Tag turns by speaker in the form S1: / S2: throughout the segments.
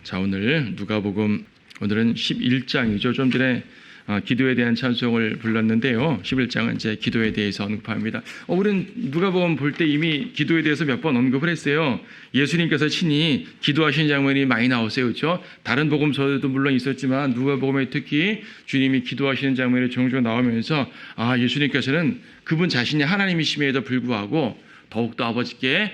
S1: 자, 오늘 누가복음 오늘은 11장이죠. 좀 전에 기도에 대한 찬송을 불렀는데요. 11장은 이제 기도에 대해서 언급합니다. 우리는 누가복음 볼 때 이미 기도에 대해서 몇 번 언급을 했어요. 예수님께서 친히 기도하신 장면이 많이 나왔어요. 그렇죠? 다른 복음서에도 물론 있었지만 누가복음에 특히 주님이 기도하시는 장면이 종종 나오면서 예수님께서는 그분 자신이 하나님이심에도 불구하고 더욱더 아버지께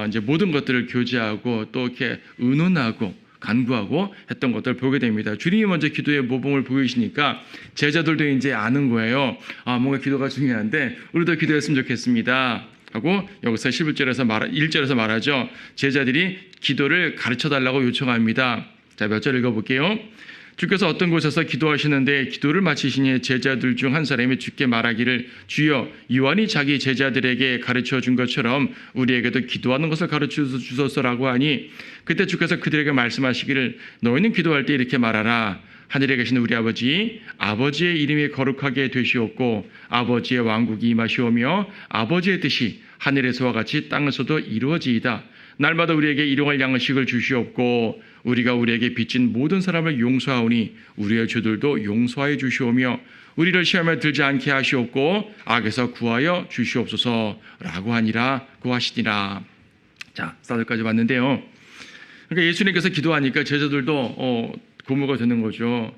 S1: 이제 모든 것들을 교제하고 또 이렇게 의논하고 간구하고 했던 것들을 보게 됩니다. 주님이 먼저 기도의 모범을 보이시니까 제자들도 이제 아는 거예요. 뭔가 기도가 중요한데 우리도 기도했으면 좋겠습니다 하고 여기서 1절에서 말하죠. 제자들이 기도를 가르쳐달라고 요청합니다. 자, 몇 절 읽어볼게요. 주께서 어떤 곳에서 기도하시는데 기도를 마치시니 제자들 중 한 사람이 주께 말하기를 주여 요한이 자기 제자들에게 가르쳐 준 것처럼 우리에게도 기도하는 것을 가르쳐 주소서라고 하니 그때 주께서 그들에게 말씀하시기를 너희는 기도할 때 이렇게 말하라. 하늘에 계신 우리 아버지의 이름이 거룩하게 되시옵고 아버지의 왕국이 임하시오며 아버지의 뜻이 하늘에서와 같이 땅에서도 이루어지이다. 날마다 우리에게 일용할 양식을 주시옵고 우리가 우리에게 빚진 모든 사람을 용서하오니 우리의 죄들도 용서하여 주시오며 우리를 시험에 들지 않게 하시옵고 악에서 구하여 주시옵소서라고 하니라 구하시니라. 자, 4절까지 봤는데요. 그러니까 예수님께서 기도하니까 제자들도 고무가 되는 거죠.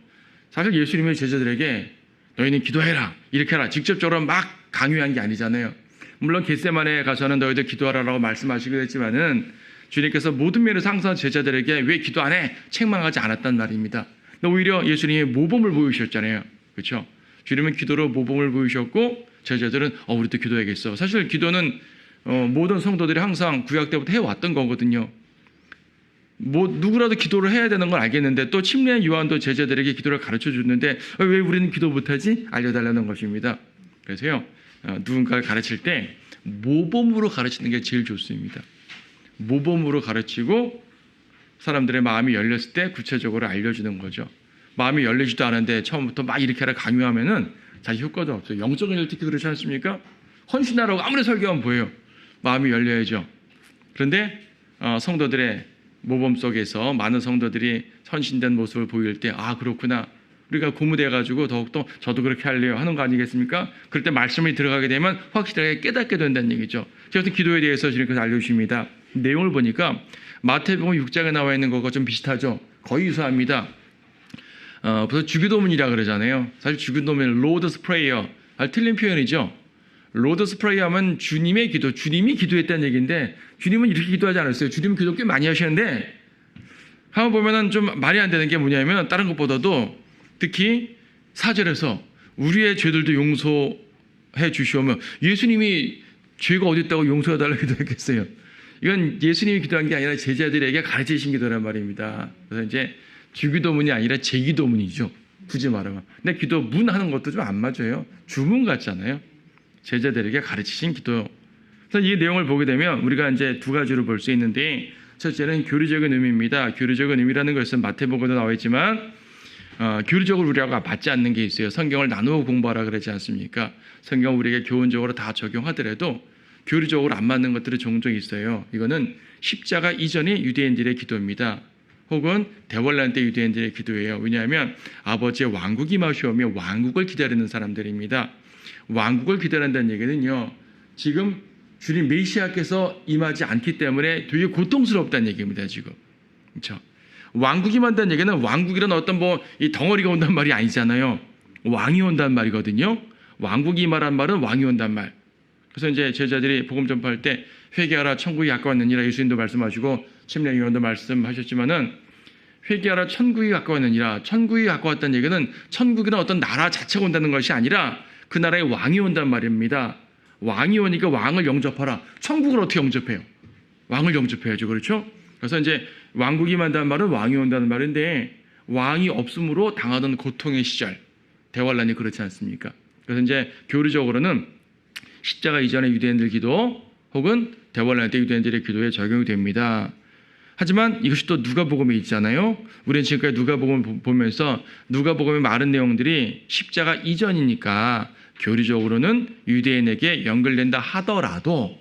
S1: 사실 예수님의 제자들에게 너희는 기도해라 이렇게 해라 직접적으로 막 강요한 게 아니잖아요. 물론 겟세마네에 가서는 너희들 기도하라라고 말씀하시기도 했지만은 주님께서 모든 면에서 항상 제자들에게 왜 기도 안 해? 책망하지 않았단 말입니다. 오히려 예수님이 모범을 보이셨잖아요. 그렇죠? 주님은 기도로 모범을 보이셨고 제자들은 우리도 기도해야겠어. 사실 기도는 모든 성도들이 항상 구약 때부터 해왔던 거거든요. 누구라도 기도를 해야 되는 건 알겠는데 또 침례 요한도 제자들에게 기도를 가르쳐 줬는데 왜 우리는 기도 못하지? 알려달라는 것입니다. 그래서요. 누군가를 가르칠 때 모범으로 가르치는 게 제일 좋습니다. 모범으로 가르치고 사람들의 마음이 열렸을 때 구체적으로 알려주는 거죠. 마음이 열리지도 않은데 처음부터 막 이렇게 하라 강요하면은 사실 효과도 없어요. 영적인 일 특히 그렇지 않습니까? 헌신하라고 아무리 설교하면 보여요. 마음이 열려야죠. 그런데 성도들의 모범 속에서 많은 성도들이 헌신된 모습을 보일 때 그렇구나. 우리가 고무돼가지고 더욱더 저도 그렇게 할래요 하는 거 아니겠습니까? 그럴 때 말씀이 들어가게 되면 확실하게 깨닫게 된다는 얘기죠. 그래서 기도에 대해서 주님께서 알려주십니다. 내용을 보니까 마태복음 6장에 나와 있는 것과 좀 비슷하죠. 거의 유사합니다. 그래서 주기도문이라 그러잖아요. 사실 주기도문은 로드스 프레이어 틀린 표현이죠. 로드스 프레이어 하면 주님의 기도, 주님이 기도했다는 얘기인데 주님은 이렇게 기도하지 않았어요. 주님은 기도 꽤 많이 하시는데 한번 보면은 좀 말이 안 되는 게 뭐냐면 다른 것보다도 특히 4절에서 우리의 죄들도 용서해 주시오며 예수님이 죄가 어디 있다고 용서해달라고 기도했겠어요. 이건 예수님이 기도한 게 아니라 제자들에게 가르치신 기도란 말입니다. 그래서 이제 주기도문이 아니라 제기도문이죠. 굳이 말하면. 근데 기도문 하는 것도 좀 안 맞아요. 주문 같잖아요. 제자들에게 가르치신 기도. 그래서 이 내용을 보게 되면 우리가 이제 두 가지로 볼 수 있는데 첫째는 교리적인 의미입니다. 교리적인 의미라는 것은 마태복음에도 나와 있지만 교리적으로 우리가 맞지 않는 게 있어요. 성경을 나누어 공부하라 그러지 않습니까? 성경 우리에게 교훈적으로 다 적용하더라도 교리적으로 안 맞는 것들이 종종 있어요. 이거는 십자가 이전의 유대인들의 기도입니다. 혹은 대환란 때 유대인들의 기도예요. 왜냐하면 아버지의 왕국이 임하시오며 왕국을 기다리는 사람들입니다. 왕국을 기다린다는 얘기는요. 지금 주님 메시아께서 임하지 않기 때문에 되게 고통스럽다는 얘기입니다. 지금. 그렇죠? 왕국이 임한다는 얘기는 왕국이라는 어떤 이 덩어리가 온단 말이 아니잖아요. 왕이 온단 말이거든요. 왕국이 임하란 말은 왕이 온단 말. 그래서 이제 제자들이 복음 전파할 때 회개하라 천국이 가까웠느니라 예수님도 말씀하시고 침례 요한도 말씀하셨지만은 회개하라 천국이 가까웠느니라. 천국이 가까웠다는 얘기는 천국이란 어떤 나라 자체가 온다는 것이 아니라 그 나라의 왕이 온단 말입니다. 왕이 오니까 왕을 영접하라. 천국을 어떻게 영접해요? 왕을 영접해야죠. 그렇죠? 그래서 이제 왕국이 임한다는 말은 왕이 온다는 말인데 왕이 없음으로 당하던 고통의 시절 대환란이 그렇지 않습니까? 그래서 이제 교리적으로는 십자가 이전의 유대인들 기도 혹은 대환란 때 유대인들의 기도에 적용이 됩니다. 하지만 이것이 또 누가복음에 있잖아요. 우리는 지금까지 누가복음을 보면서 누가복음의 많은 내용들이 십자가 이전이니까 교리적으로는 유대인에게 연결된다 하더라도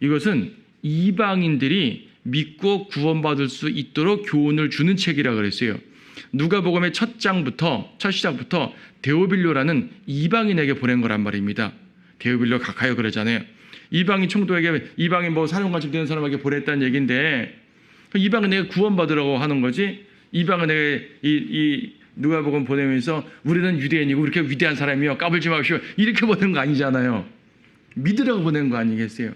S1: 이것은 이방인들이 믿고 구원받을 수 있도록 교훈을 주는 책이라 그랬어요. 누가복음의 첫 시작부터 데오빌로라는 이방인에게 보낸 거란 말입니다. 데오빌로 가카요 그러잖아요. 이방인 총독에게, 이방인 사령관쯤 되는 사람에게 보냈다는 얘기인데, 이방인에게 구원받으라고 하는 거지. 이방인에게 이 누가복음 보내면서 우리는 유대인이고 이렇게 위대한 사람이요, 까불지 마시오, 이렇게 보낸 거 아니잖아요. 믿으라고 보낸 거 아니겠어요?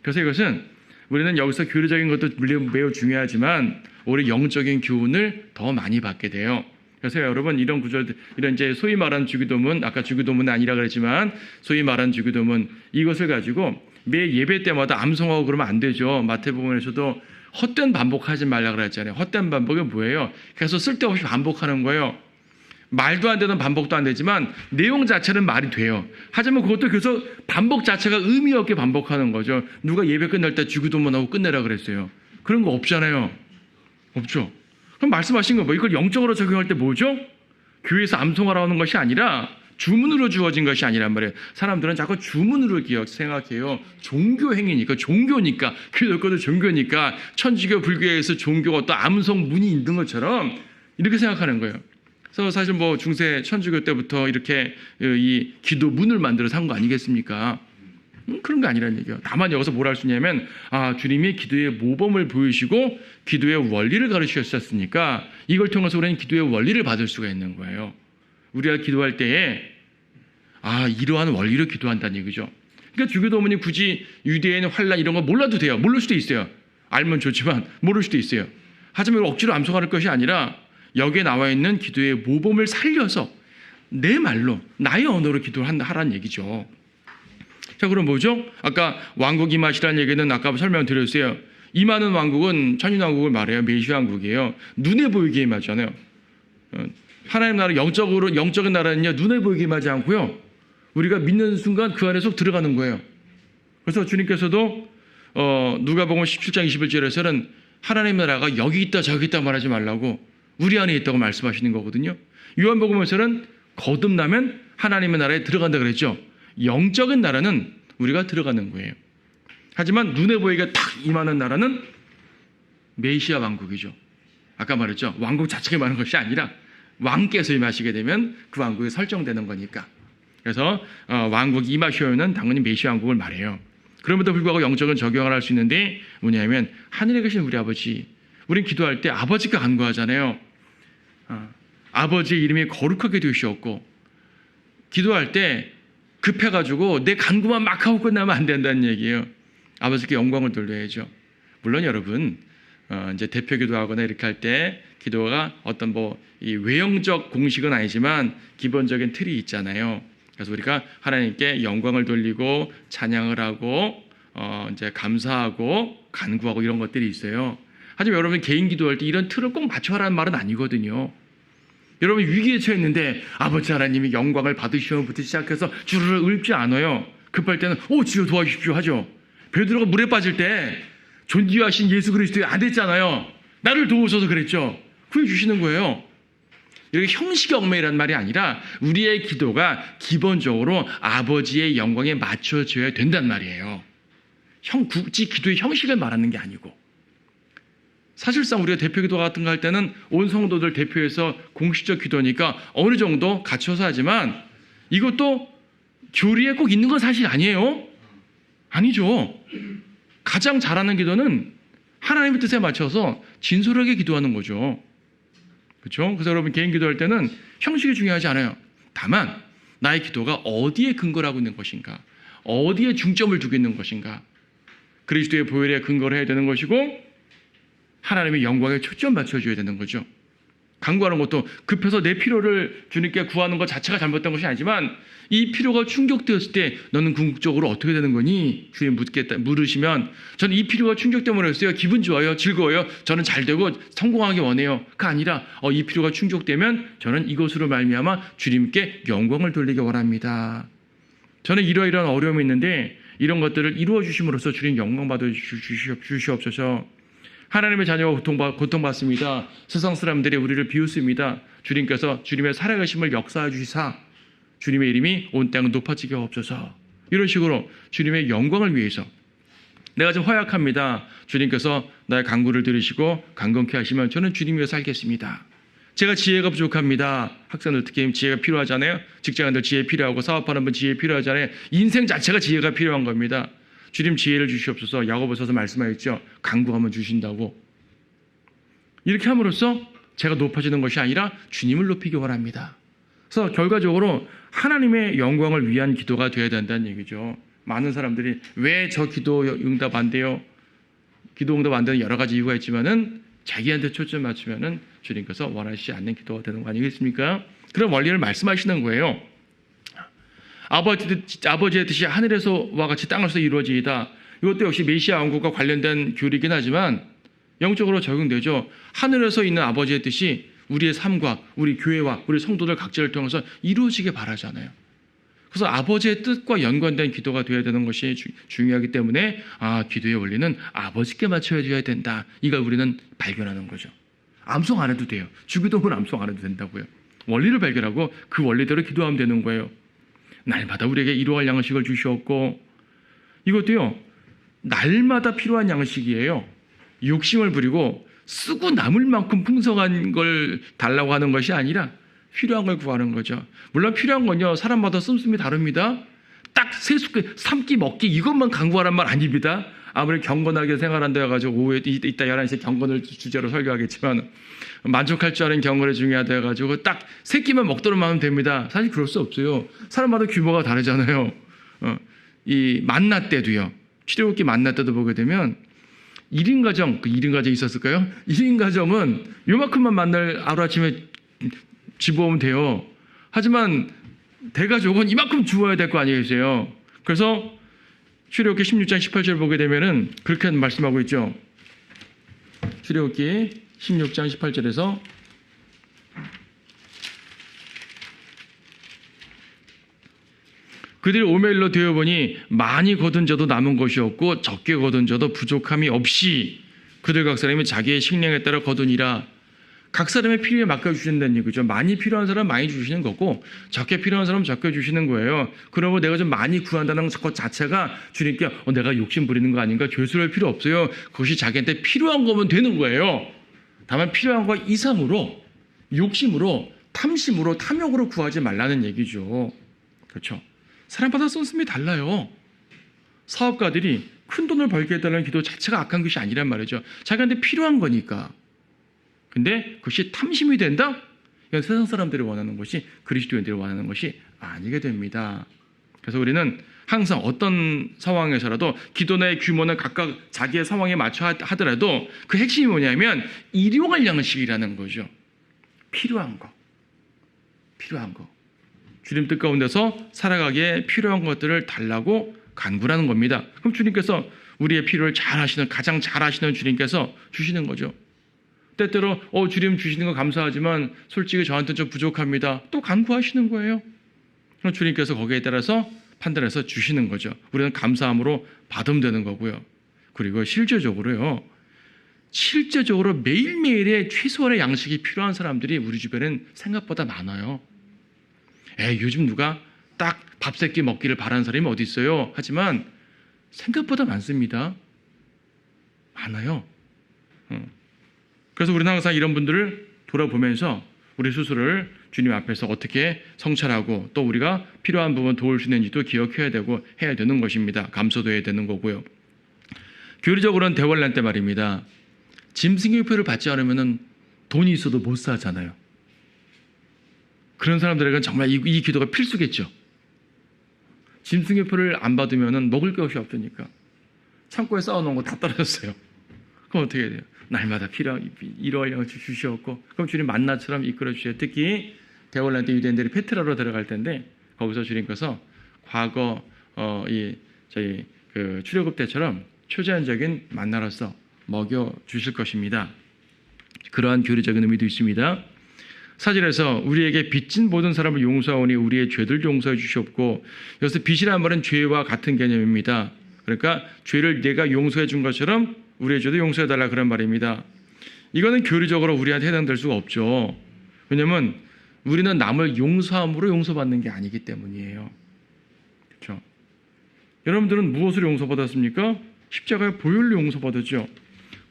S1: 그래서 이것은 우리는 여기서 교리적인 것도 매우 중요하지만 우리 영적인 교훈을 더 많이 받게 돼요. 그래서 여러분, 이런 구절들, 이런 이제 소위 말하는 주기도문, 아까 주기도문은 아니라 그랬지만 소위 말하는 주기도문, 이것을 가지고 매 예배 때마다 암송하고 그러면 안 되죠. 마태복음에서도 헛된 반복하지 말라 그랬잖아요. 헛된 반복이 뭐예요? 계속 쓸데없이 반복하는 거예요. 말도 안 되는 반복도 안 되지만 내용 자체는 말이 돼요. 하지만 그것도 계속 반복 자체가 의미 없게 반복하는 거죠. 누가 예배 끝날 때 주기도문하고 끝내라 그랬어요. 그런 거 없잖아요. 없죠. 그럼 말씀하신 거 이걸 영적으로 적용할 때 뭐죠? 교회에서 암송하라는 것이 아니라 주문으로 주어진 것이 아니란 말이에요. 사람들은 자꾸 주문으로 생각해요. 종교 행위니까, 종교니까, 기독교도 종교니까, 천주교, 불교에서 종교가 또 암송문이 있는 것처럼 이렇게 생각하는 거예요. 그래서 사실 중세 천주교 때부터 이렇게 이 기도문을 만들어서 한 거 아니겠습니까? 그런 거 아니라는 얘기예요. 다만 여기서 뭘 할 수 있냐면, 주님이 기도의 모범을 보이시고 기도의 원리를 가르치셨으니까 이걸 통해서 우리는 기도의 원리를 받을 수가 있는 거예요. 우리가 기도할 때에 이러한 원리로 기도한다는 얘기죠. 그러니까 주기도문이 굳이 유대인 환란 이런 거 몰라도 돼요. 모를 수도 있어요. 알면 좋지만 모를 수도 있어요. 하지만 억지로 암송할 것이 아니라 여기에 나와 있는 기도의 모범을 살려서 내 말로, 나의 언어로 기도하라는 얘기죠. 자, 그럼 뭐죠? 아까 왕국 임하시라는 얘기는 아까 설명드렸어요. 임하는 왕국은 천인왕국을 말해요. 메시아 왕국이에요. 눈에 보이게 임하잖아요. 하나님 나라, 영적인 나라는요, 눈에 보이게 임하지 않고요, 우리가 믿는 순간 그 안에 속 들어가는 거예요. 그래서 주님께서도 누가복음 17장 21절에서는 하나님 나라가 여기 있다 저기 있다 말하지 말라고 우리 안에 있다고 말씀하시는 거거든요. 요한복음에서는 거듭나면 하나님의 나라에 들어간다 그랬죠. 영적인 나라는 우리가 들어가는 거예요. 하지만 눈에 보이게 탁 임하는 나라는 메시아 왕국이죠. 아까 말했죠. 왕국 자체가 임하는 것이 아니라 왕께서 임하시게 되면 그 왕국이 설정되는 거니까. 그래서 왕국이 임하시오는 당연히 메시아 왕국을 말해요. 그럼에도 불구하고 영적인 적용을 할 수 있는데 뭐냐면, 하늘에 계신 우리 아버지, 우린 기도할 때 아버지가 간구하잖아요. 아버지의 이름이 거룩하게 되시옵고, 기도할 때 급해가지고 내 간구만 막 하고 끝나면 안 된다는 얘기예요. 아버지께 영광을 돌려야죠. 물론 여러분, 이제 대표 기도하거나 이렇게 할 때 기도가 어떤 이 외형적 공식은 아니지만 기본적인 틀이 있잖아요. 그래서 우리가 하나님께 영광을 돌리고 찬양을 하고 이제 감사하고 간구하고 이런 것들이 있어요. 하지만 여러분 개인 기도할 때 이런 틀을 꼭 맞춰라는 말은 아니거든요. 여러분 위기에 처했는데 아버지 하나님이 영광을 받으시오부터 시작해서 주르르 읊지 않아요. 급할 때는 주여 도와주십시오 하죠. 베드로가 물에 빠질 때 존귀하신 예수 그리스도에 안 됐잖아요. 나를 도우소서 그랬죠. 구해주시는 거예요. 이렇게 형식의 얽매이란 말이 아니라 우리의 기도가 기본적으로 아버지의 영광에 맞춰져야 된단 말이에요. 굳이 기도의 형식을 말하는 게 아니고, 사실상 우리가 대표 기도 같은 거 할 때는 온 성도들 대표해서 공식적 기도니까 어느 정도 갖춰서 하지만 이것도 교리에 꼭 있는 건 사실 아니에요. 아니죠. 가장 잘하는 기도는 하나님의 뜻에 맞춰서 진솔하게 기도하는 거죠. 그렇죠? 그래서 여러분 개인 기도할 때는 형식이 중요하지 않아요. 다만 나의 기도가 어디에 근거를 하고 있는 것인가, 어디에 중점을 두고 있는 것인가, 그리스도의 보혈에 근거를 해야 되는 것이고 하나님의 영광에 초점 맞춰줘야 되는 거죠. 간구하는 것도 급해서 내 필요를 주님께 구하는 것 자체가 잘못된 것이 아니지만 이 필요가 충족되었을 때 너는 궁극적으로 어떻게 되는 거니? 주님 물으시면 저는 이 필요가 충족되면 했어요. 기분 좋아요. 즐거워요. 저는 잘 되고 성공하기 원해요. 가 아니라 이 필요가 충족되면 저는 이것으로 말미암아 주님께 영광을 돌리기 원합니다. 저는 이러이러한 어려움이 있는데 이런 것들을 이루어 주심으로써 주님 영광 받아 주시옵소서. 하나님의 자녀가 고통받습니다. 세상 사람들이 우리를 비웃습니다. 주님께서 주님의 살아계심을 역사해 주시사 주님의 이름이 온 땅 높아지게 하옵소서. 이런 식으로 주님의 영광을 위해서 내가 좀 허약합니다. 주님께서 나의 간구를 들으시고 강건케 하시면 저는 주님 위해 살겠습니다. 제가 지혜가 부족합니다. 학생들 특히 지혜가 필요하잖아요. 직장인들 지혜 필요하고 사업하는 분 지혜 필요하잖아요. 인생 자체가 지혜가 필요한 겁니다. 주님 지혜를 주시옵소서. 야고보서서 말씀하였죠. 간구하면 주신다고. 이렇게 함으로써 제가 높아지는 것이 아니라 주님을 높이기 원합니다. 그래서 결과적으로 하나님의 영광을 위한 기도가 되어야 된다는 얘기죠. 많은 사람들이 왜 저 기도 응답 안 돼요? 기도 응답 안 되는 여러 가지 이유가 있지만은 자기한테 초점 맞추면은 주님께서 원하시지 않는 기도가 되는 거 아니겠습니까? 그런 원리를 말씀하시는 거예요. 아버지의 뜻이 하늘에서와 같이 땅에서 이루어지이다. 이것도 역시 메시아 왕국과 관련된 교리이긴 하지만 영적으로 적용되죠. 하늘에서 있는 아버지의 뜻이 우리의 삶과 우리 교회와 우리 성도들 각자를 통해서 이루어지게 바라잖아요. 그래서 아버지의 뜻과 연관된 기도가 되어야 되는 것이 중요하기 때문에 기도의 원리는 아버지께 맞춰줘야 된다. 이걸 우리는 발견하는 거죠. 암송 안 해도 돼요. 주기도문 암송 안 해도 된다고요. 원리를 발견하고 그 원리대로 기도하면 되는 거예요. 날마다 우리에게 이루어갈 양식을 주시옵고, 이것도요 날마다 필요한 양식이에요. 욕심을 부리고 쓰고 남을 만큼 풍성한 걸 달라고 하는 것이 아니라 필요한 걸 구하는 거죠. 물론 필요한 건요 사람마다 씀씀이 다릅니다. 딱 세 숟갈 3끼 먹기 이것만 강구하란 말 아닙니다. 아무리 경건하게 생활한다 해가지고 오후에 이따 11시에 경건을 주제로 설교하겠지만 만족할 줄 아는 경건이 중요하다 해가지고 딱 3끼만 먹도록 하면 됩니다. 사실 그럴 수 없어요. 사람마다 규모가 다르잖아요. 이 만나 때도요. 출애굽기 만나 때도 보게 되면 1인 가정, 1인 가정이 있었을까요? 1인 가정은 요만큼만 만날 하루아침에 집어오면 돼요. 하지만 대가족은 이만큼 주어야 될 거 아니겠어요? 그래서 출애굽기 16장 18절 보게 되면은 그렇게 말씀하고 있죠. 출애굽기 16장 18절에서 그들이 오멜로 되어보니 많이 거둔 자도 남은 것이 없고 적게 거둔 자도 부족함이 없이 그들 각 사람이 자기의 식량에 따라 거두니라. 각 사람의 필요에 맡겨주신다는 얘기죠. 많이 필요한 사람 많이 주시는 거고 적게 필요한 사람 적게 주시는 거예요. 그러면 내가 좀 많이 구한다는 것 자체가 주님께 내가 욕심 부리는 거 아닌가 죄수할 필요 없어요. 그것이 자기한테 필요한 거면 되는 거예요. 다만 필요한 거 이상으로 욕심으로 탐심으로 탐욕으로 구하지 말라는 얘기죠. 그렇죠. 사람마다 씀씀이 달라요. 사업가들이 큰 돈을 벌게 해달라는 기도 자체가 악한 것이 아니란 말이죠. 자기한테 필요한 거니까. 근데 그것이 탐심이 된다? 이건 세상 사람들이 원하는 것이 그리스도인들이 원하는 것이 아니게 됩니다. 그래서 우리는 항상 어떤 상황에서라도 기도의 규모는 각각 자기의 상황에 맞춰 하더라도 그 핵심이 뭐냐면 일용할 양식이라는 거죠. 필요한 거. 필요한 거. 주님 뜻 가운데서 살아가기에 필요한 것들을 달라고 간구라는 겁니다. 그럼 주님께서 우리의 필요를 잘 하시는, 가장 잘 하시는 주님께서 주시는 거죠. 때때로 주님 주시는 거 감사하지만 솔직히 저한테는 좀 부족합니다. 또 간구하시는 거예요. 그럼 주님께서 거기에 따라서 판단해서 주시는 거죠. 우리는 감사함으로 받으면 되는 거고요. 그리고 실제적으로 매일매일의 최소한의 양식이 필요한 사람들이 우리 주변엔 생각보다 많아요. 요즘 누가 딱 밥 세 끼 먹기를 바라는 사람이 어디 있어요? 하지만 생각보다 많습니다. 많아요. 그래서 우리는 항상 이런 분들을 돌아보면서 우리 스스로를 주님 앞에서 어떻게 성찰하고 또 우리가 필요한 부분 도울 수 있는지도 기억해야 되고 해야 되는 것입니다. 감사도 해야 되는 거고요. 교리적으로는 대환란 때 말입니다. 짐승의표를 받지 않으면 돈이 있어도 못 사잖아요. 그런 사람들에게는 정말 이 기도가 필수겠죠. 짐승의표를 안 받으면 먹을 것이 없으니까 창고에 쌓아놓은 거 다 떨어졌어요. 그럼 어떻게 해야 돼요? 날마다 이러할 양을 주시옵고 그럼 주님 만나처럼 이끌어 주셔요. 특히 대환란 때 유대인들이 페트라로 들어갈 텐데 거기서 주님께서 과거 저희 출애굽 때처럼 초자연적인 만나로서 먹여 주실 것입니다. 그러한 교리적인 의미도 있습니다. 사절에서 우리에게 빚진 모든 사람을 용서하오니 우리의 죄들 용서해 주시옵고, 여기서 빚이라는 말은 죄와 같은 개념입니다. 그러니까 죄를 내가 용서해 준 것처럼 우리의 죄도 용서해 달라 그런 말입니다. 이거는 교리적으로 우리한테 해당될 수가 없죠. 왜냐하면 우리는 남을 용서함으로 용서받는 게 아니기 때문이에요. 그렇죠? 여러분들은 무엇으로 용서받았습니까? 십자가의 보혈로 용서받았죠.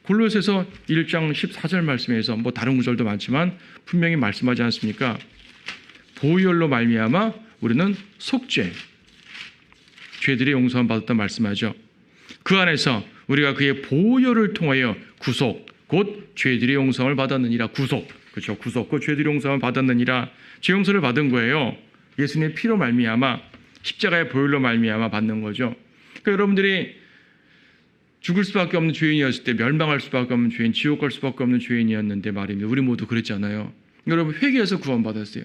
S1: 골로새서 1장 14절 말씀에서 뭐 다른 구절도 많지만 분명히 말씀하지 않습니까? 보혈로 말미암아 우리는 속죄, 죄들이 용서함 받았다 말씀하죠. 그 안에서 우리가 그의 보혈을 통하여 구속, 곧 죄들의 용서를 받았느니라. 구속, 그렇죠. 구속, 곧 죄들의 용서를 받았느니라. 죄 용서를 받은 거예요. 예수님의 피로 말미암아, 십자가의 보혈로 말미암아 받는 거죠. 그러니까 여러분들이 죽을 수밖에 없는 죄인이었을 때, 멸망할 수밖에 없는 죄인, 지옥 갈 수밖에 없는 죄인이었는데 말입니다. 우리 모두 그랬잖아요. 여러분 회개해서 구원받았어요.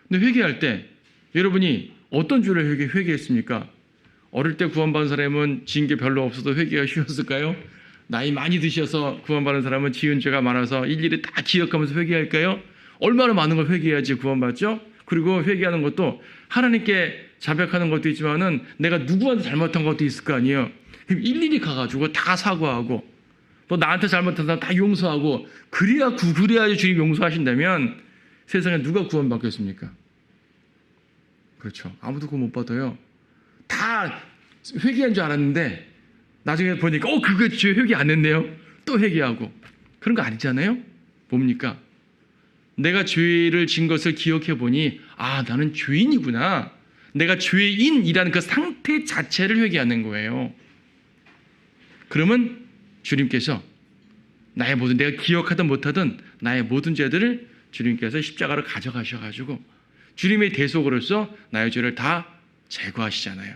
S1: 근데 회개할 때 여러분이 어떤 죄를 회개했습니까? 어릴 때 구원받은 사람은 지은 게 별로 없어도 회개가 쉬웠을까요? 나이 많이 드셔서 구원받은 사람은 지은 죄가 많아서 일일이 다 기억하면서 회개할까요? 얼마나 많은 걸 회개해야지 구원받죠? 그리고 회개하는 것도 하나님께 자백하는 것도 있지만은 내가 누구한테 잘못한 것도 있을 거 아니에요. 일일이 가가지고 다 사과하고 또 나한테 잘못한 사람 다 용서하고 그래야 주님 용서하신다면 세상에 누가 구원받겠습니까? 그렇죠. 아무도 구원 못 받아요. 다 회개한 줄 알았는데 나중에 보니까 그거 죄 회개 안 했네요. 또 회개하고. 그런 거 아니잖아요. 뭡니까? 내가 죄를 진 것을 기억해 보니 나는 죄인이구나. 내가 죄인이라는 그 상태 자체를 회개하는 거예요. 그러면 주님께서 나의 모든, 내가 기억하든 못하든 나의 모든 죄들을 주님께서 십자가로 가져가셔가지고 주님의 대속으로서 나의 죄를 다 제거하시잖아요.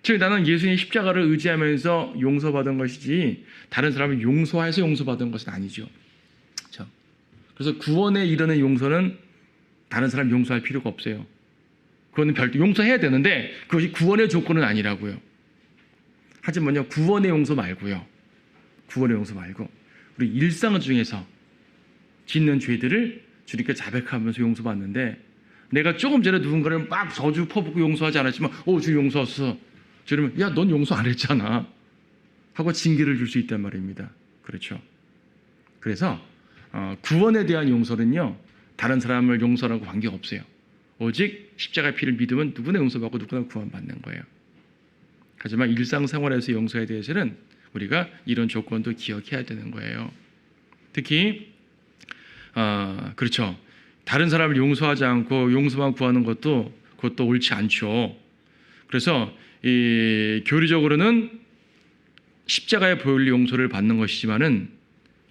S1: 즉 나는 예수님 십자가를 의지하면서 용서받은 것이지 다른 사람을 용서해서 용서받은 것은 아니죠. 그렇죠? 그래서 구원에 이르는 용서는 다른 사람 용서할 필요가 없어요. 그거는 별도 용서해야 되는데 그것이 구원의 조건은 아니라고요. 하지만요, 구원의 용서 말고요. 구원의 용서 말고 우리 일상 중에서 짓는 죄들을 주님께 자백하면서 용서받는데 내가 조금 전에 누군가를 막 저주 퍼붓고 용서하지 않았지만 주 용서하소서. 그러면 야, 넌 용서 안 했잖아 하고 징계를 줄 수 있단 말입니다. 그렇죠. 그래서 구원에 대한 용서는요, 다른 사람을 용서하고 관계없어요. 오직 십자가의 피를 믿으면 누구나 용서받고 누구나 구원받는 거예요. 하지만 일상생활에서 용서에 대해서는 우리가 이런 조건도 기억해야 되는 거예요. 특히 그렇죠. 다른 사람을 용서하지 않고 용서만 구하는 것도 그것도 옳지 않죠. 그래서 이 교리적으로는 십자가의 보혈로 용서를 받는 것이지만은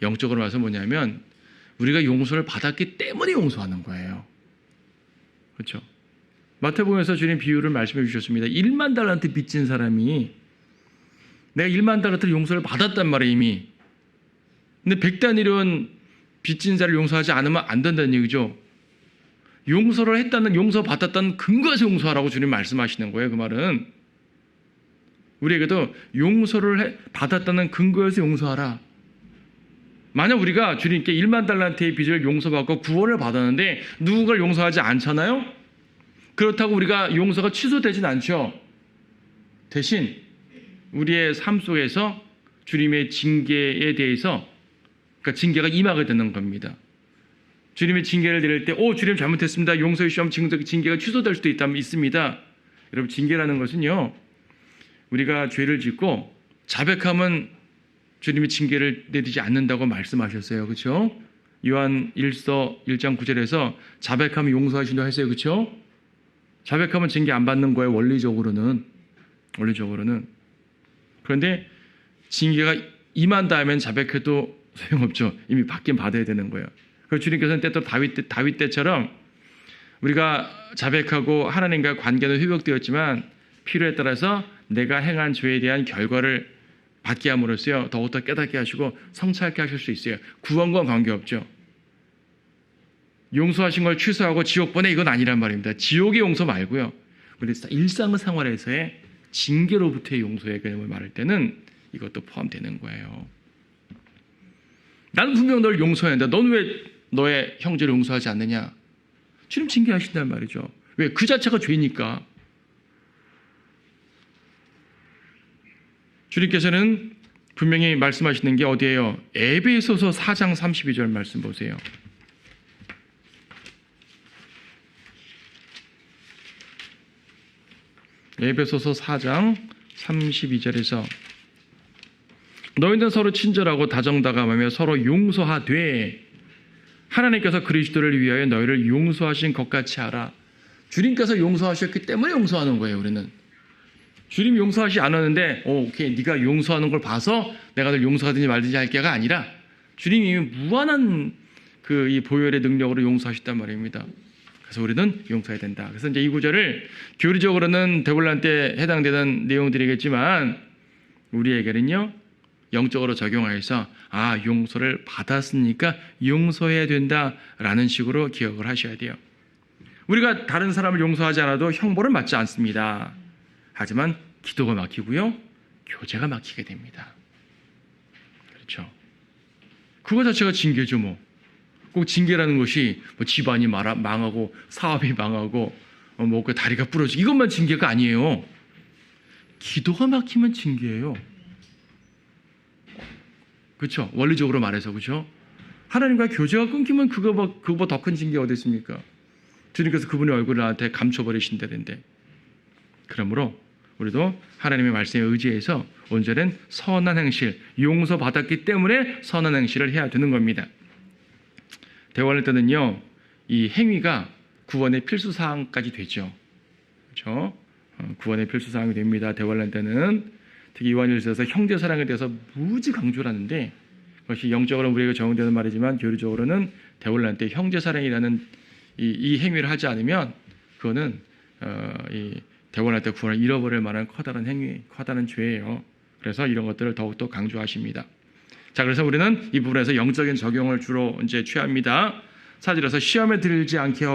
S1: 영적으로 봐서 뭐냐면 우리가 용서를 받았기 때문에 용서하는 거예요. 그렇죠. 마태복음에서 주님 비유를 말씀해 주셨습니다. 1만 달란트 빚진 사람이 내가 1만 달란트 용서를 받았단 말이에요, 이미. 근데 100다니론 빚진 자를 용서하지 않으면 안 된다는 얘기죠. 용서를 했다는, 용서받았다는 근거에서 용서하라고 주님 말씀하시는 거예요. 그 말은 우리에게도 용서를 받았다는 근거에서 용서하라. 만약 우리가 주님께 1만 달란트의 빚을 용서받고 구원을 받았는데 누군가를 용서하지 않잖아요. 그렇다고 우리가 용서가 취소되진 않죠. 대신 우리의 삶 속에서 주님의 징계에 대해서, 그러니까 징계가 임하게 되는 겁니다. 주님의 징계를 내릴 때 주님 잘못했습니다, 용서해 주시면 징계가 취소될 수도 있습니다. 여러분, 징계라는 것은요, 우리가 죄를 짓고 자백하면 주님이 징계를 내리지 않는다고 말씀하셨어요. 그렇죠? 요한 1서 1장 9절에서 자백하면 용서하신다고 했어요. 그렇죠? 자백하면 징계 안 받는 거예요. 원리적으로는. 그런데 징계가 임한 다음엔 자백해도 소용없죠. 이미 받긴 받아야 되는 거예요. 그래서 주님께서는 때또 다윗 때처럼 우리가 자백하고 하나님과 관계는 회복되었지만 필요에 따라서 내가 행한 죄에 대한 결과를 받게 함으로써요, 더욱더 깨닫게 하시고 성찰케 하실 수 있어요. 구원과 관계없죠. 용서하신 걸 취소하고 지옥 보내, 이건 아니란 말입니다. 지옥의 용서 말고요, 우리 일상생활에서의 징계로부터의 용서의 개념을 말할 때는 이것도 포함되는 거예요. 나는 분명 널 용서했는데 넌 왜 너의 형제를 용서하지 않느냐? 주님 징계하신단 말이죠. 왜? 그 자체가 죄니까. 주님께서는 분명히 말씀하시는 게 어디예요? 에베소서 4장 32절 말씀 보세요. 에베소서 4장 32절에서 너희는 서로 친절하고 다정다감하며 서로 용서하되 하나님께서 그리스도를 위하여 너희를 용서하신 것 같이 하라. 주님께서 용서하셨기 때문에 용서하는 거예요. 우리는 주님 용서하지 않았는데 오케이 네가 용서하는 걸 봐서 내가 널 용서하든지 말든지 할 게가 아니라 주님이 무한한 이 보혈의 능력으로 용서하셨단 말입니다. 그래서 우리는 용서해야 된다. 그래서 이제 이 구절을 교리적으로는 대불란 때 해당되는 내용들이겠지만 우리에게는요 영적으로 적용하여서 용서를 받았으니까 용서해야 된다라는 식으로 기억을 하셔야 돼요. 우리가 다른 사람을 용서하지 않아도 형벌을 받지 않습니다. 하지만 기도가 막히고요 교제가 막히게 됩니다. 그렇죠. 그거 자체가 징계죠. 꼭 징계라는 것이 집안이 망하고 사업이 망하고 그 다리가 부러지고 이것만 징계가 아니에요. 기도가 막히면 징계예요. 그렇죠. 원리적으로 말해서 그렇죠. 하나님과 교제가 끊기면 그거보다 더 큰 징계가 어디 있습니까? 주님께서 그분의 얼굴을 나한테 감춰버리신다는데. 그러므로 우리도 하나님의 말씀에 의지해서 온전한 선한 행실, 용서받았기 때문에 선한 행실을 해야 되는 겁니다. 대원할 때는요, 이 행위가 구원의 필수사항까지 되죠. 그렇죠? 구원의 필수사항이 됩니다. 대원할 때는 특히 요한일서에서 형제사랑에 대해서 무지 강조를 하는데 그것이 영적으로는 우리에게 적용되는 말이지만 교리적으로는 대원할 때 형제사랑이라는 이 행위를 하지 않으면 그거는 이 대원할 때 구원을 잃어버릴 만한 커다란 행위, 커다란 죄예요. 그래서 이런 것들을 더욱더 강조하십니다. 자, 그래서 우리는 이 부분에서 영적인 적용을 주로 이제 취합니다. 4절에서 시험에 들지 않게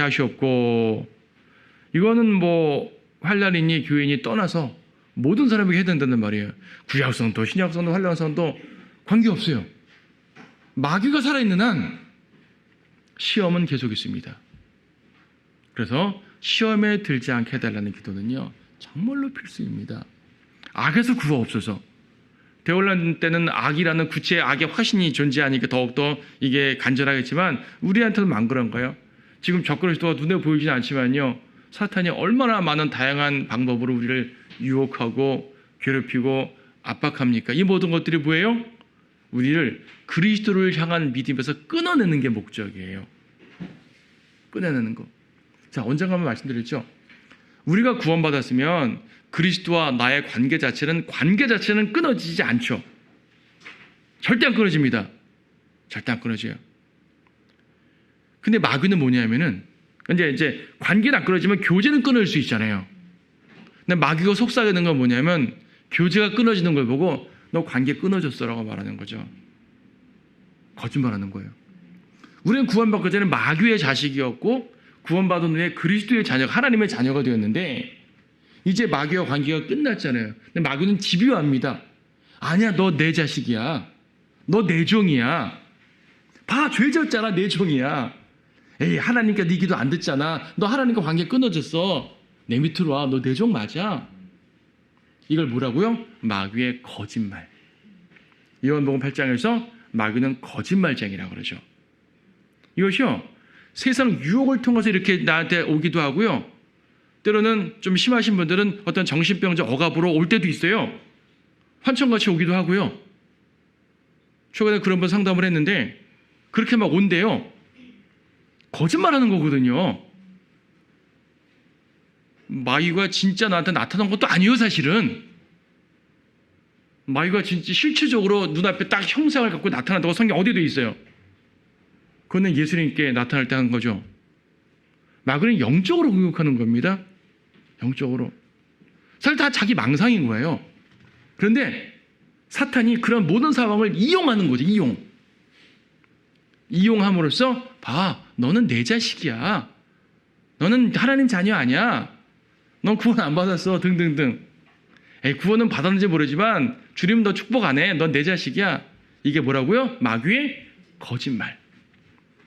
S1: 하시옵고 이거는 환란이니 교인이 떠나서 모든 사람에게 해야 된다는 말이에요. 구약성도 신약성도 환란성도 관계없어요. 마귀가 살아있는 한 시험은 계속 있습니다. 그래서 시험에 들지 않게 해달라는 기도는요 정말로 필수입니다. 악에서 구하옵소서. 대혼란 때는 악이라는 구체의 악의 화신이 존재하니까 더욱더 이게 간절하겠지만 우리한테는 안 그런가요? 지금 적그리스도가 시도가 눈에 보이지는 않지만요 사탄이 얼마나 많은 다양한 방법으로 우리를 유혹하고 괴롭히고 압박합니까? 이 모든 것들이 뭐예요? 우리를 그리스도를 향한 믿음에서 끊어내는 게 목적이에요. 끊어내는 거. 자, 언젠가 한번 말씀드렸죠. 우리가 구원받았으면 그리스도와 나의 관계 자체는 끊어지지 않죠. 절대 안 끊어집니다. 절대 안 끊어져요. 근데 마귀는 뭐냐면은 이제 관계는 안 끊어지면 교제는 끊을 수 있잖아요. 근데 마귀가 속삭이는 건 뭐냐면 교제가 끊어지는 걸 보고 너 관계 끊어졌어라고 말하는 거죠. 거짓말하는 거예요. 우리는 구원받기 전에 마귀의 자식이었고 구원받은 후에 그리스도의 자녀, 하나님의 자녀가 되었는데 이제 마귀와 관계가 끝났잖아요. 근데 마귀는 집요합니다. 아니야, 너 내 자식이야. 너 내 종이야. 봐, 죄 졌잖아, 내 종이야. 에이, 하나님께 네 기도 안 듣잖아. 너 하나님과 관계 끊어졌어. 내 밑으로 와. 너 내 종 맞아. 이걸 뭐라고요? 마귀의 거짓말. 요한복음 8장에서 마귀는 거짓말쟁이라고 그러죠. 이것이요, 세상 유혹을 통해서 이렇게 나한테 오기도 하고요. 때로는 좀 심하신 분들은 어떤 정신병자 억압으로 올 때도 있어요. 환청같이 오기도 하고요. 최근에 그런 분 상담을 했는데 그렇게 막 온대요. 거짓말하는 거거든요. 마귀가 진짜 나한테 나타난 것도 아니에요, 사실은. 마귀가 진짜 실체적으로 눈앞에 딱 형상을 갖고 나타난다고 성경 어디에도 있어요. 그거는 예수님께 나타날 때 한 거죠. 마귀는 영적으로 공격하는 겁니다. 영적으로. 사실 다 자기 망상인 거예요. 그런데 사탄이 그런 모든 상황을 이용하는 거죠. 이용함으로써 봐, 너는 내 자식이야. 너는 하나님 자녀 아니야. 넌 구원 안 받았어. 등등등. 구원은 받았는지 모르지만 주님 너 축복 안 해. 넌 내 자식이야. 이게 뭐라고요? 마귀의 거짓말.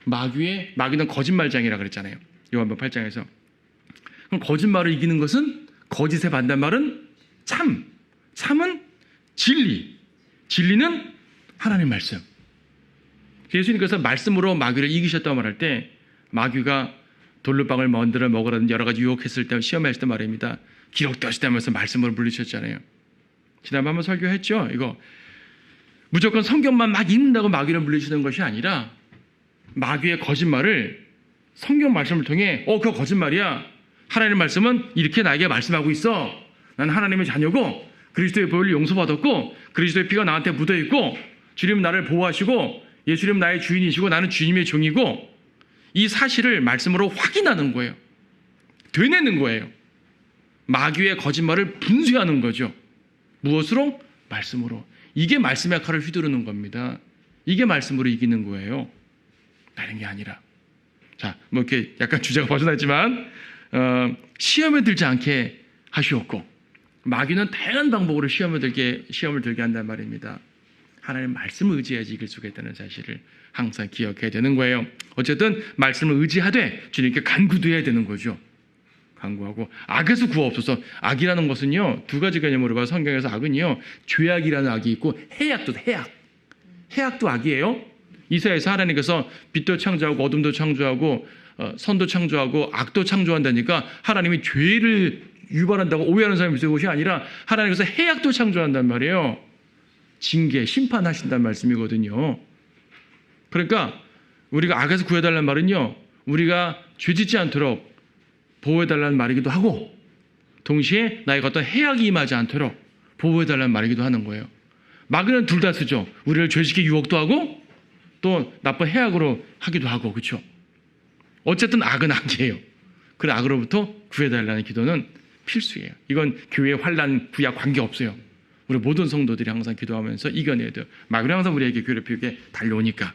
S1: 마귀는 거짓말장이라 그랬잖아요. 요한복음 8장에서. 그럼 거짓말을 이기는 것은, 거짓의 반대말은 참은 진리. 진리는 하나님 말씀. 예수님께서 말씀으로 마귀를 이기셨다고 말할 때 마귀가 돌루빵을 만들어 먹으라든지 여러 가지 유혹했을 때, 시험했을 때 말입니다. 기록되었다면서 말씀으로 물리셨잖아요. 지난번에 한번 설교했죠. 이거 무조건 성경만 막 읽는다고 마귀를 물리치는 것이 아니라 마귀의 거짓말을 성경 말씀을 통해 그거 거짓말이야. 하나님의 말씀은 이렇게 나에게 말씀하고 있어. 나는 하나님의 자녀고 그리스도의 보혈을 용서받았고 그리스도의 피가 나한테 묻어있고 주님은 나를 보호하시고 예수님은 나의 주인이시고 나는 주님의 종이고 이 사실을 말씀으로 확인하는 거예요. 되뇌는 거예요. 마귀의 거짓말을 분쇄하는 거죠. 무엇으로? 말씀으로. 이게 말씀의 역할을 휘두르는 겁니다. 이게 말씀으로 이기는 거예요. 다른 게 아니라. 자, 뭐 이렇게 약간 주제가 벗어났지만 시험에 들지 않게 하시옵고 마귀는 다양한 방법으로 시험을 들게 한단 말입니다. 하나님의 말씀을 의지해야지 이길 수가 있다는 사실을 항상 기억해야 되는 거예요. 어쨌든 말씀을 의지하되 주님께 간구해야 되는 거죠. 간구하고 악에서 구하옵소서. 악이라는 것은요 2가지 개념으로 봐서 성경에서 악은요 죄악이라는 악이 있고 해악도 악이에요. 이사야에서 하나님께서 빛도 창조하고 어둠도 창조하고 선도 창조하고 악도 창조한다니까 하나님이 죄를 유발한다고 오해하는 사람이 있을 것이 아니라 하나님께서 해악도 창조한단 말이에요. 징계, 심판하신다는 말씀이거든요. 그러니까 우리가 악에서 구해달라는 말은요 우리가 죄짓지 않도록 보호해달라는 말이기도 하고 동시에 나에게 어떤 해악이 임하지 않도록 보호해달라는 말이기도 하는 거예요. 마귀는 둘 다 쓰죠. 우리를 죄짓게 유혹도 하고 또 나쁜 해악으로 하기도 하고 그렇죠. 어쨌든 악은 악이에요. 그 악으로부터 구해달라는 기도는 필수예요. 이건 교회의 환난, 구약 관계없어요. 우리 모든 성도들이 항상 기도하면서 이겨내야 돼요. 마귀는 항상 우리에게 괴롭히게 달려오니까.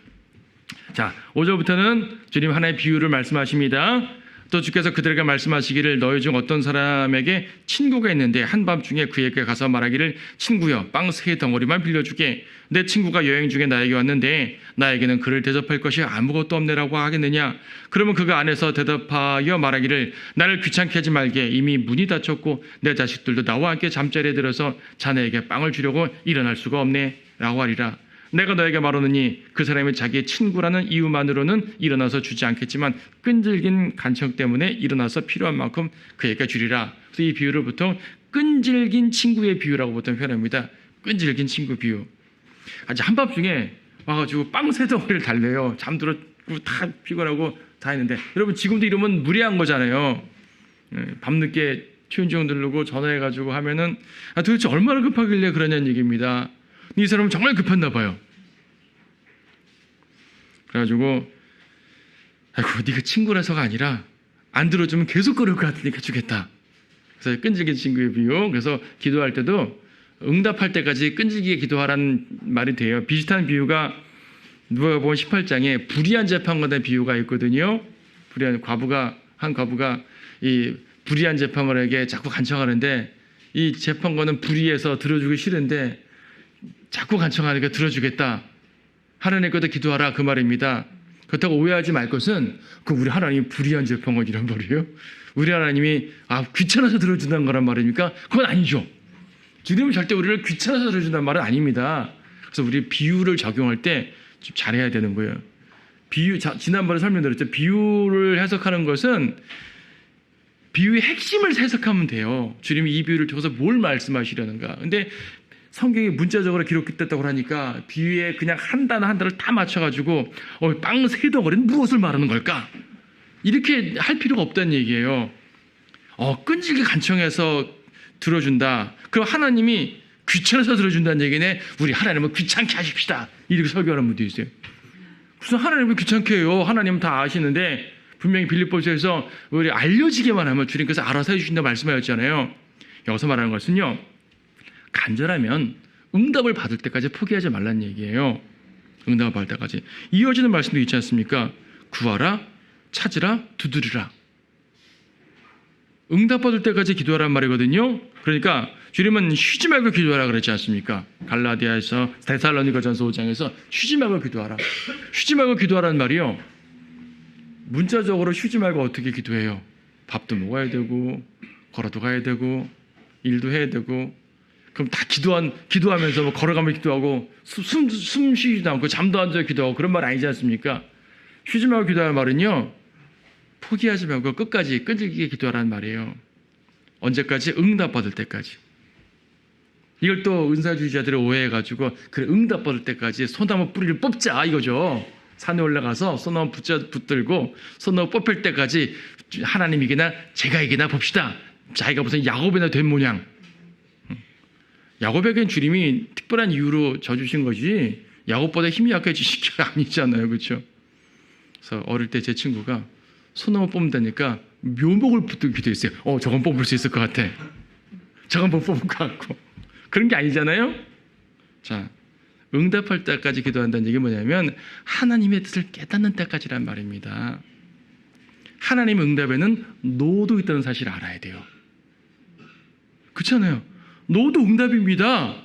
S1: 자, 5절부터는 주님 하나의 비유를 말씀하십니다. 또 주께서 그들에게 말씀하시기를 너희 중 어떤 사람에게 친구가 있는데 한밤중에 그에게 가서 말하기를 친구여 빵 3덩어리만 빌려주게. 내 친구가 여행 중에 나에게 왔는데 나에게는 그를 대접할 것이 아무것도 없네라고 하겠느냐. 그러면 그가 안에서 대답하여 말하기를 나를 귀찮게 하지 말게. 이미 문이 닫혔고 내 자식들도 나와 함께 잠자리에 들어서 자네에게 빵을 주려고 일어날 수가 없네 라고 하리라. 내가 너에게 말하노니 그 사람이 자기의 친구라는 이유만으로는 일어나서 주지 않겠지만 끈질긴 간청 때문에 일어나서 필요한 만큼 그에게 주리라. 그래서 이 비유를 보통 끈질긴 친구의 비유라고 보통 표현합니다. 끈질긴 친구 비유. 아주 한밤중에 와가지고 빵 3덩어리를 달래요. 잠들었고 다 피곤하고 다 했는데 여러분 지금도 이러면 무례한 거잖아요. 밤늦게 초인종 누르고 전화해가지고 하면은 도대체 얼마나 급하길래 그러냐는 얘기입니다. 이 사람은 정말 급했나 봐요. 그래가지고 아이고 네가 친구라서가 아니라 안 들어주면 계속 그럴 것 같으니까 주겠다. 그래서 끈질긴 친구의 비유. 그래서 기도할 때도 응답할 때까지 끈질기게 기도하라는 말이 돼요. 비슷한 비유가 누가복음 18장에 불의한 재판관에 대한 비유가 있거든요. 불의한 한 과부가 이 불의한 재판관에게 자꾸 간청하는데 이 재판관은 불의해서 들어주기 싫은데 자꾸 간청하니까 들어주겠다. 하나님께도 기도하라 그 말입니다. 그렇다고 오해하지 말 것은 우리 하나님이 불의한 재판관이란 말이에요. 우리 하나님이 귀찮아서 들어준다는 거란 말입니까? 그건 아니죠. 주님은 절대 우리를 귀찮아서 들어준다는 말은 아닙니다. 그래서 우리 비유를 적용할 때 좀 잘해야 되는 거예요. 지난번에 설명드렸죠. 비유를 해석하는 것은 비유의 핵심을 해석하면 돼요. 주님이 이 비유를 통해서 뭘 말씀하시려는가. 근데 성경이 문자적으로 기록됐다고 하니까 비유에 그냥 한 단어 한 단어를 다 맞춰가지고 빵 3덩어리는 무엇을 말하는 걸까? 이렇게 할 필요가 없다는 얘기예요. 끈질게 간청해서 들어준다. 그럼 하나님이 귀찮아서 들어준다는 얘기네. 우리 하나님은 귀찮게 하십시다. 이렇게 설교하는 분도 있어요. 무슨 하나님을 귀찮게 해요. 하나님은 다 아시는데 분명히 빌립보서에서 우리 알려지게만 하면 주님께서 알아서 해주신다고 말씀하셨잖아요. 여기서 말하는 것은요. 간절하면 응답을 받을 때까지 포기하지 말라는 얘기예요. 응답을 받을 때까지. 이어지는 말씀도 있지 않습니까? 구하라, 찾으라, 두드리라. 응답받을 때까지 기도하라는 말이거든요. 그러니까 주님은 쉬지 말고 기도하라 그랬지 않습니까? 갈라디아에서 데살로니가전서 5장에서 쉬지 말고 기도하라. 쉬지 말고 기도하라는 말이요. 문자적으로 쉬지 말고 어떻게 기도해요? 밥도 먹어야 되고 걸어도 가야 되고 일도 해야 되고 그럼 다 기도하면서 뭐 걸어가면서 기도하고 숨 쉬지도 않고 잠도 안 자고 기도하고 그런 말 아니지 않습니까? 쉬지 말고 기도하는 말은요. 포기하지 말고 끝까지 끈질기게 기도하라는 말이에요. 언제까지? 응답받을 때까지. 이걸 또 은사주의자들이 오해해가지고 그래 응답 받을 때까지 소나무 뿌리를 뽑자 이거죠. 산에 올라가서 소나무 붙들고 소나무 뽑힐 때까지 하나님 이기나 제가 이기나 봅시다. 자기가 무슨 야곱이나 된 모양. 야곱에겐 주님이 특별한 이유로 져주신 것이 야곱보다 힘이 약해지신 게 아니잖아요. 그렇죠? 그래서 어릴 때 제 친구가 소나무 뽑는다니까 묘목을 붙들고 기도했어요. 저건 뽑을 수 있을 것 같아. 저건 못 뽑을 것 같고. 그런 게 아니잖아요. 자, 응답할 때까지 기도한다는 얘기 뭐냐면 하나님의 뜻을 깨닫는 때까지란 말입니다. 하나님의 응답에는 노도 있다는 사실을 알아야 돼요. 그렇잖아요. 노도 응답입니다.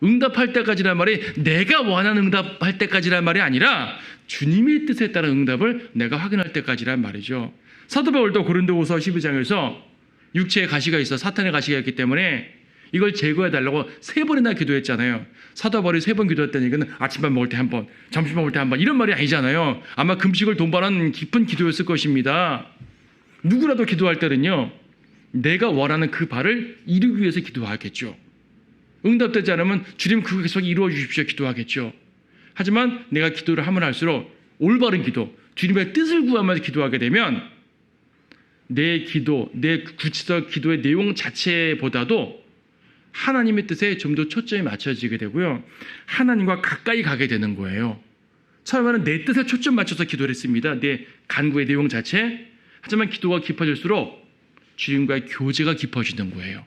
S1: 응답할 때까지란 말이 내가 원하는 응답할 때까지란 말이 아니라 주님의 뜻에 따른 응답을 내가 확인할 때까지란 말이죠. 사도 바울도 고린도후서 12장에서 육체에 가시가 있어 사탄의 가시가 있기 때문에 이걸 제거해달라고 3번이나 기도했잖아요. 사도 바울이 3번 기도했다는 얘기는 아침밥 먹을 때 1번, 점심 먹을 때 1번 이런 말이 아니잖아요. 아마 금식을 동반한 깊은 기도였을 것입니다. 누구라도 기도할 때는요. 내가 원하는 그 바를 이루기 위해서 기도하겠죠. 응답되지 않으면 주님 그거 계속 이루어 주십시오 기도하겠죠. 하지만 내가 기도를 하면 할수록 올바른 기도, 주님의 뜻을 구하면서 기도하게 되면 내 기도, 내 구체적 기도의 내용 자체보다도 하나님의 뜻에 좀 더 초점이 맞춰지게 되고요. 하나님과 가까이 가게 되는 거예요. 처음에는 내 뜻에 초점 맞춰서 기도를 했습니다. 내 간구의 내용 자체. 하지만 기도가 깊어질수록 주님과의 교제가 깊어지는 거예요.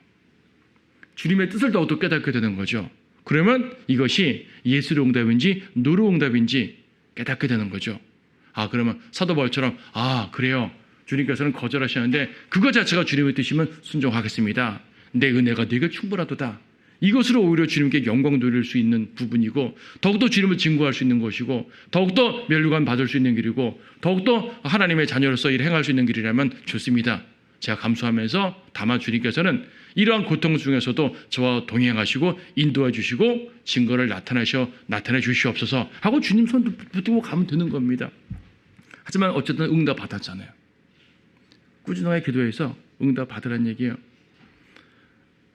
S1: 주님의 뜻을 더욱더 깨닫게 되는 거죠. 그러면 이것이 예수의 응답인지 노루 응답인지 깨닫게 되는 거죠. 그러면 사도 바울처럼 그래요. 주님께서는 거절하시는데 그것 자체가 주님의 뜻이면 순종하겠습니다. 내 은혜가 내게 충분하도다. 이것으로 오히려 주님께 영광 돌릴 수 있는 부분이고 더욱더 주님을 증거할 수 있는 것이고 더욱더 면류관 받을 수 있는 길이고 더욱더 하나님의 자녀로서 일을 행할 수 있는 길이라면 좋습니다. 제가 감수하면서 다만 주님께서는 이러한 고통 중에서도 저와 동행하시고 인도해 주시고 증거를 나타내 주시옵소서 하고 주님 손 붙들고 가면 되는 겁니다. 하지만 어쨌든 응답 받았잖아요. 꾸준하게 기도해서 응답 받으라는 얘기예요.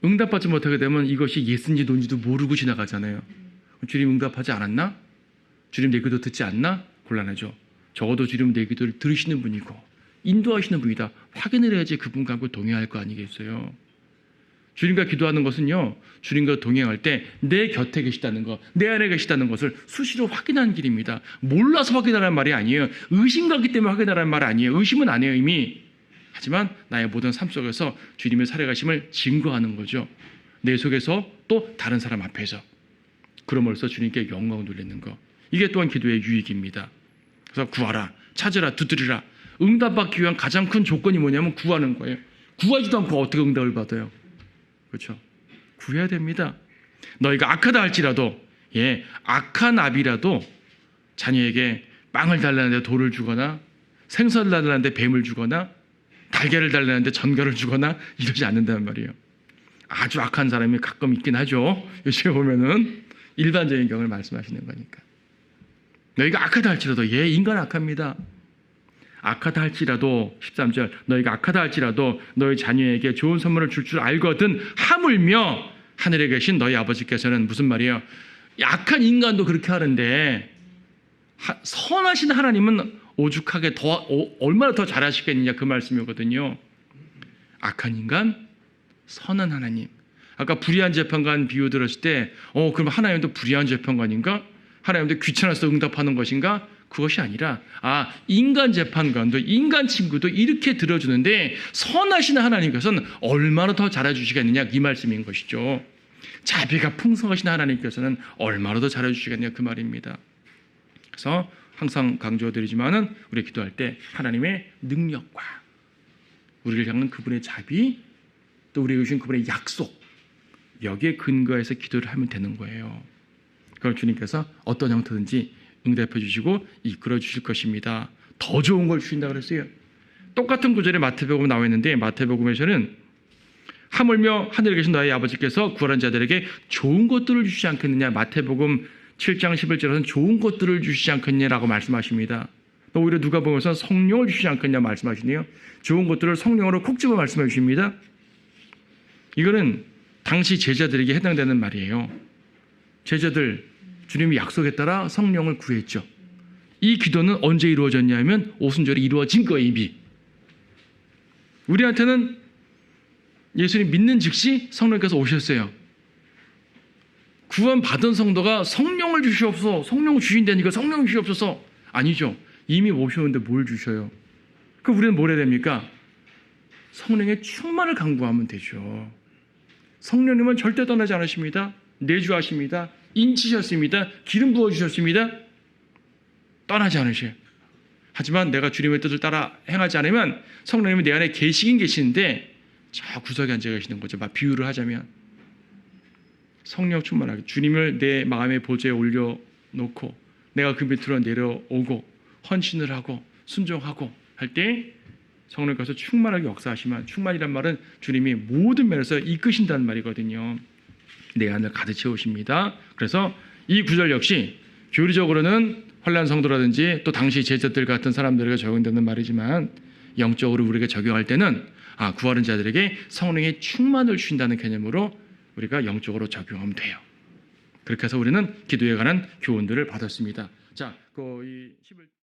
S1: 응답받지 못하게 되면 이것이 예스인지 노인지도 모르고 지나가잖아요. 주님 응답하지 않았나? 주님 내 기도 듣지 않나? 곤란하죠. 적어도 주님 내 기도를 들으시는 분이고 인도하시는 분이다. 확인을 해야지 그분과 함께 동행할 거 아니겠어요. 주님과 기도하는 것은요. 주님과 동행할 때 내 곁에 계시다는 것, 내 안에 계시다는 것을 수시로 확인하는 길입니다. 몰라서 확인하라는 말이 아니에요. 의심 갖기 때문에 확인하라는 말 아니에요. 의심은 안 해요 이미. 하지만 나의 모든 삶 속에서 주님의 살아가심을 증거하는 거죠. 내 속에서 또 다른 사람 앞에서. 그럼으로써 주님께 영광을 돌리는 것. 이게 또한 기도의 유익입니다. 그래서 구하라, 찾으라, 두드리라. 응답받기 위한 가장 큰 조건이 뭐냐면 구하는 거예요. 구하지도 않고 어떻게 응답을 받아요? 그렇죠? 구해야 됩니다. 너희가 악하다 할지라도 악한 아비라도 자녀에게 빵을 달라는데 돌을 주거나 생선을 달라는데 뱀을 주거나 달걀을 달라는데 전갈을 주거나 이러지 않는다는 말이에요. 아주 악한 사람이 가끔 있긴 하죠. 요즘에 보면은 일반적인 경우를 말씀하시는 거니까. 너희가 악하다 할지라도 인간 악합니다. 악하다 할지라도 13절 너희가 악하다 할지라도 너희 자녀에게 좋은 선물을 줄 줄 알거든 하물며 하늘에 계신 너희 아버지께서는 무슨 말이에요? 악한 인간도 그렇게 하는데 선하신 하나님은 오죽하게 얼마나 더 잘하시겠느냐 그 말씀이거든요. 악한 인간, 선한 하나님. 아까 불의한 재판관 비유 들었을 때 그럼 하나님도 불의한 재판관인가? 하나님도 귀찮아서 응답하는 것인가? 그것이 아니라 인간 재판관도 인간 친구도 이렇게 들어주는데 선하신 하나님께서는 얼마나 더 잘해주시겠느냐 이 말씀인 것이죠. 자비가 풍성하신 하나님께서는 얼마나 더 잘해주시겠느냐 그 말입니다. 그래서 항상 강조드리지만은 우리 기도할 때 하나님의 능력과 우리를 향한 그분의 자비 또 우리에게 주신 그분의 약속 여기에 근거해서 기도를 하면 되는 거예요. 그걸 주님께서 어떤 형태든지 응답해 주시고 이끌어 주실 것입니다. 더 좋은 걸 주신다고 그랬어요. 똑같은 구절에 마태복음 나와 있는데 마태복음에서는 하물며 하늘에 계신 너희 아버지께서 구하는 자들에게 좋은 것들을 주시지 않겠느냐. 마태복음 7장 11절에서는 좋은 것들을 주시지 않겠냐라고 말씀하십니다. 또 오히려 누가복음에서는 성령을 주시지 않겠냐 말씀하시네요. 좋은 것들을 성령으로 콕 집어 말씀해 주십니다. 이거는 당시 제자들에게 해당되는 말이에요. 제자들, 주님이 약속에 따라 성령을 구했죠. 이 기도는 언제 이루어졌냐면 오순절에 이루어진 거예요, 이미. 우리한테는 예수님 믿는 즉시 성령께서 오셨어요. 구원받은 성도가 성령을 주시옵소서, 성령을 주신다니까 성령을 주시옵소서. 아니죠. 이미 오셨는데 뭘 주셔요? 그럼 우리는 뭘 해야 됩니까? 성령의 충만을 간구하면 되죠. 성령님은 절대 떠나지 않으십니다. 내주하십니다. 인치셨습니다. 기름 부어주셨습니다. 떠나지 않으셔요. 하지만 내가 주님의 뜻을 따라 행하지 않으면 성령님이 내 안에 계시긴 계시는데 저 구석에 앉아 계시는 거죠. 막 비유를 하자면 성령 충만하게 주님을 내 마음의 보좌에 올려놓고 내가 그 밑으로 내려오고 헌신을 하고 순종하고 할 때 성령께서 충만하게 역사하시면, 충만이란 말은 주님이 모든 면에서 이끄신다는 말이거든요. 내 안을 가득 채우십니다. 그래서 이 구절 역시 교리적으로는 환난 성도라든지 또 당시 제자들 같은 사람들에게 적용되는 말이지만 영적으로 우리가 적용할 때는 구하는 자들에게 성령의 충만을 주신다는 개념으로 우리가 영적으로 적용하면 돼요. 그렇게 해서 우리는 기도에 관한 교훈들을 받았습니다. 자, 이 11